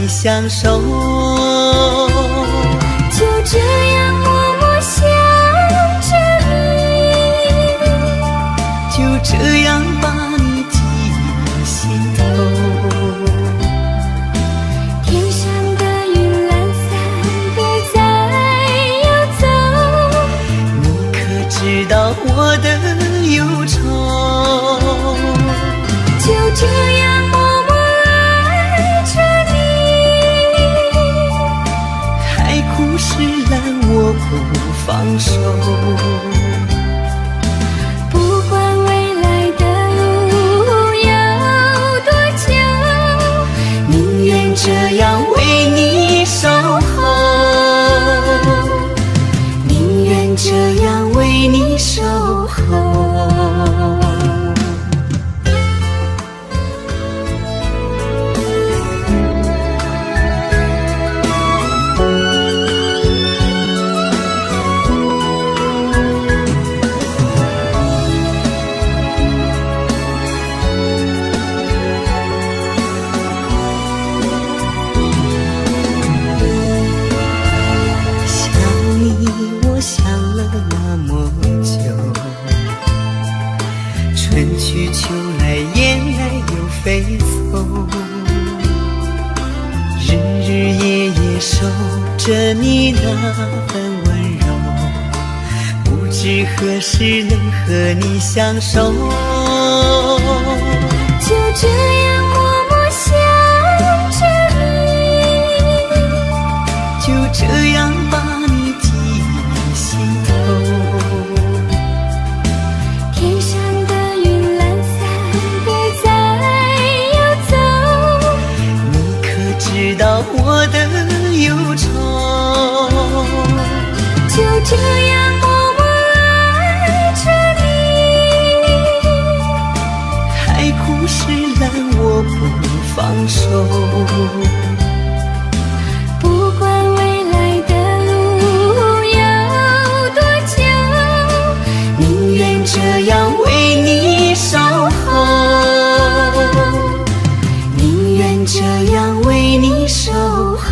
相守，就这样默默想着你，就这样把你记心头。天上的云懒散地在游走，你可知道我的忧愁？就这样默默爱着石烂我不放手，不管未来的路有多久，宁愿这样为你守候，宁愿这样为你守候。着你那份温柔，不知何时能和你相守。就这样默默想着你，就这样把你记心头。天上的云懒散地在游走，你可知道我的忧愁？就这样默默爱着你，海枯石烂我不放手，不管未来的路有多久，宁愿这样为你守候，宁愿这样为你守候。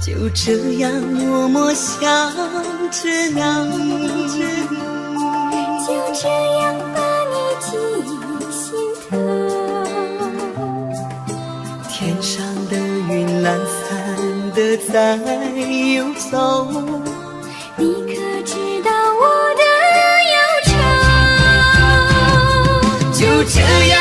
就这样默默想着你，就这样把你记心头。天上的云懒散地在游走，你可知道我的忧愁？就这样